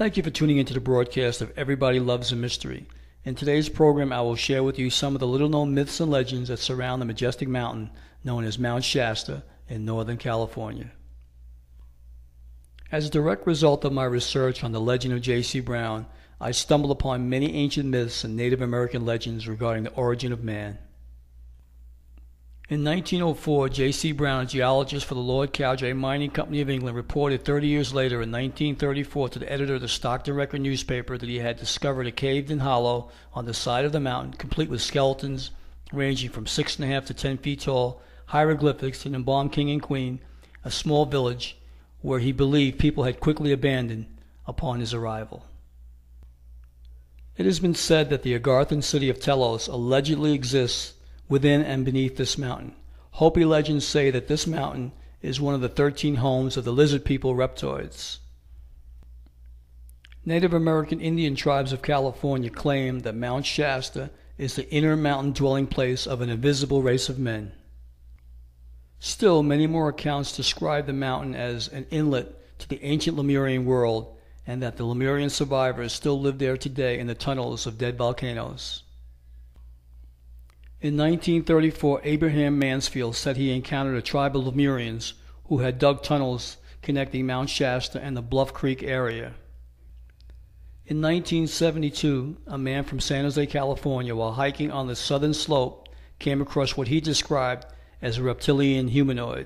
Thank you for tuning into the broadcast of Everybody Loves a Mystery. In today's program, I will share with you some of the little-known myths and legends that surround the majestic mountain known as Mount Shasta in Northern California. As a direct result of my research on the legend of J.C. Brown, I stumbled upon many ancient myths and Native American legends regarding the origin of man. In 1904, J.C. Brown, a geologist for the Lord Cowdray Mining Company of England, reported 30 years later in 1934 to the editor of the Stockton Record newspaper that he had discovered a caved-in hollow on the side of the mountain, complete with skeletons ranging from 6.5 to 10 feet tall, hieroglyphics, an embalmed king and queen, a small village where he believed people had quickly abandoned upon his arrival. It has been said that the Agarthan city of Telos allegedly exists within and beneath this mountain. Hopi legends say that this mountain is one of the 13 homes of the lizard people reptoids. Native American Indian tribes of California claim that Mount Shasta is the inner mountain dwelling place of an invisible race of men. Still, many more accounts describe the mountain as an inlet to the ancient Lemurian world, and that the Lemurian survivors still live there today in the tunnels of dead volcanoes. In 1934, Abraham Mansfield said he encountered a tribe of Lemurians who had dug tunnels connecting Mount Shasta and the Bluff Creek area. In 1972, a man from San Jose, California, while hiking on the southern slope, came across what he described as a reptilian humanoid.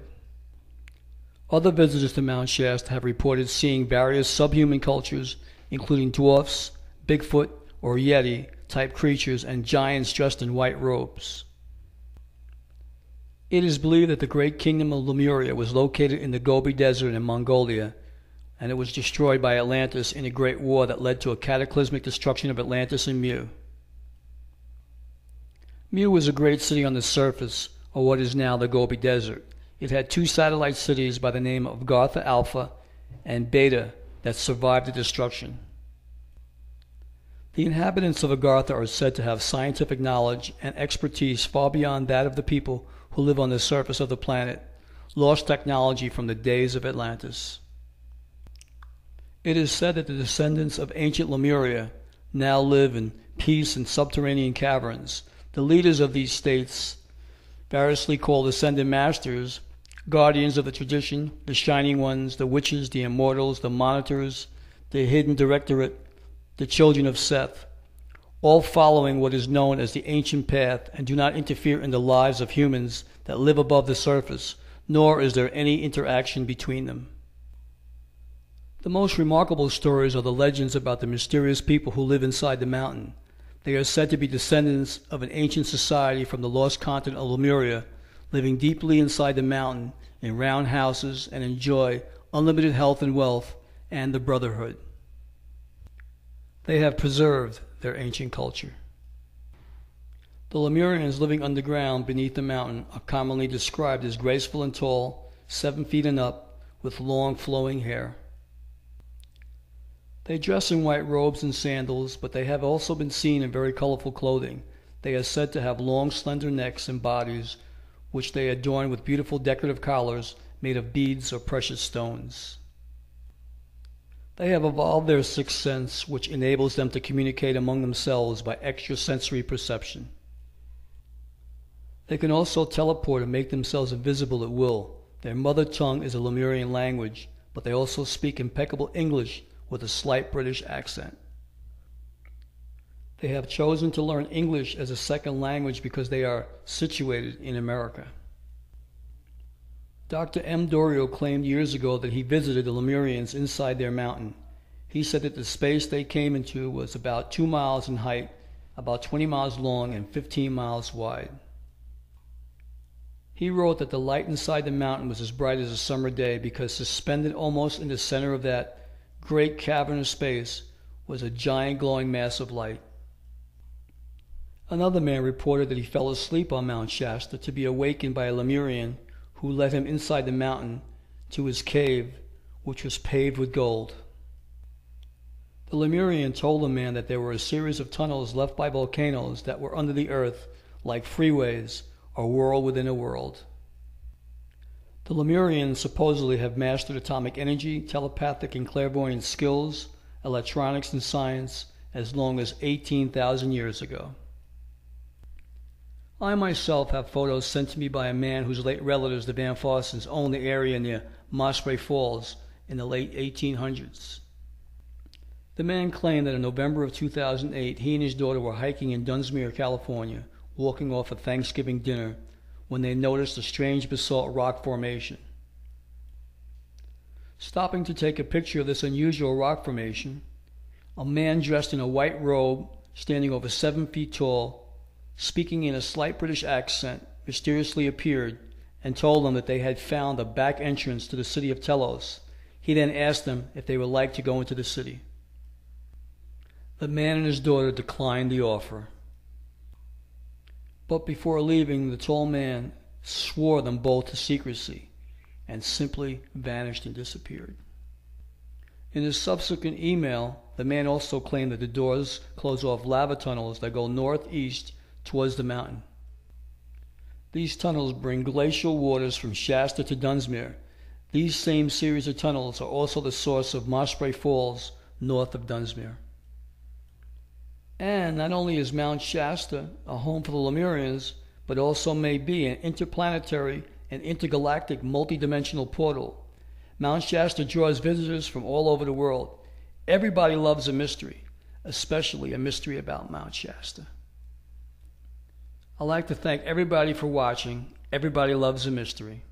Other visitors to Mount Shasta have reported seeing various subhuman cultures, including dwarfs, Bigfoot, or Yeti type creatures, and giants dressed in white robes. It is believed that the great kingdom of Lemuria was located in the Gobi Desert in Mongolia, and it was destroyed by Atlantis in a great war that led to a cataclysmic destruction of Atlantis and Mu. Mu was a great city on the surface of what is now the Gobi Desert. It had two satellite cities by the name of Gartha Alpha and Beta that survived the destruction. The inhabitants of Agartha are said to have scientific knowledge and expertise far beyond that of the people who live on the surface of the planet, lost technology from the days of Atlantis. It is said that the descendants of ancient Lemuria now live in peace in subterranean caverns. The leaders of these states, variously called Ascended Masters, guardians of the tradition, the Shining Ones, the Witches, the Immortals, the Monitors, the Hidden Directorate, the Children of Seth, all following what is known as the ancient path and do not interfere in the lives of humans that live above the surface, nor is there any interaction between them. The most remarkable stories are the legends about the mysterious people who live inside the mountain. They are said to be descendants of an ancient society from the lost continent of Lemuria, living deeply inside the mountain in round houses and enjoy unlimited health and wealth and the brotherhood. They have preserved their ancient culture. The Lemurians living underground beneath the mountain are commonly described as graceful and tall, 7 feet and up, with long flowing hair. They dress in white robes and sandals, but they have also been seen in very colorful clothing. They are said to have long, slender necks and bodies, which they adorn with beautiful decorative collars made of beads or precious stones. They have evolved their sixth sense, which enables them to communicate among themselves by extrasensory perception. They can also teleport and make themselves invisible at will. Their mother tongue is a Lemurian language, but they also speak impeccable English with a slight British accent. They have chosen to learn English as a second language because they are situated in America. Dr. M. Dorio claimed years ago that he visited the Lemurians inside their mountain. He said that the space they came into was about 2 miles in height, about 20 miles long, and 15 miles wide. He wrote that the light inside the mountain was as bright as a summer day because suspended almost in the center of that great cavernous space was a giant glowing mass of light. Another man reported that he fell asleep on Mount Shasta to be awakened by a Lemurian who led him inside the mountain to his cave, which was paved with gold. The Lemurian told the man that there were a series of tunnels left by volcanoes that were under the earth, like freeways, a world within a world. The Lemurians supposedly have mastered atomic energy, telepathic and clairvoyant skills, electronics, and science as long as 18,000 years ago. I myself have photos sent to me by a man whose late relatives, the Van Farsons, owned the area near Mossbury Falls in the late 1800s. The man claimed that in November of 2008, he and his daughter were hiking in Dunsmuir, California, walking off a Thanksgiving dinner, when they noticed a strange basalt rock formation. Stopping to take a picture of this unusual rock formation, a man dressed in a white robe, standing over 7 feet tall, speaking in a slight British accent, mysteriously appeared and told them that they had found a back entrance to the city of Telos. He then asked them if they would like to go into the city. The man and his daughter declined the offer. But before leaving, the tall man swore them both to secrecy and simply vanished and disappeared. In his subsequent email, the man also claimed that the doors close off lava tunnels that go northeast towards the mountain. These tunnels bring glacial waters from Shasta to Dunsmuir. These same series of tunnels are also the source of Mossbury Falls north of Dunsmuir. And not only is Mount Shasta a home for the Lemurians, but also may be an interplanetary and intergalactic multidimensional portal. Mount Shasta draws visitors from all over the world. Everybody loves a mystery, especially a mystery about Mount Shasta. I'd like to thank everybody for watching. Everybody loves a mystery.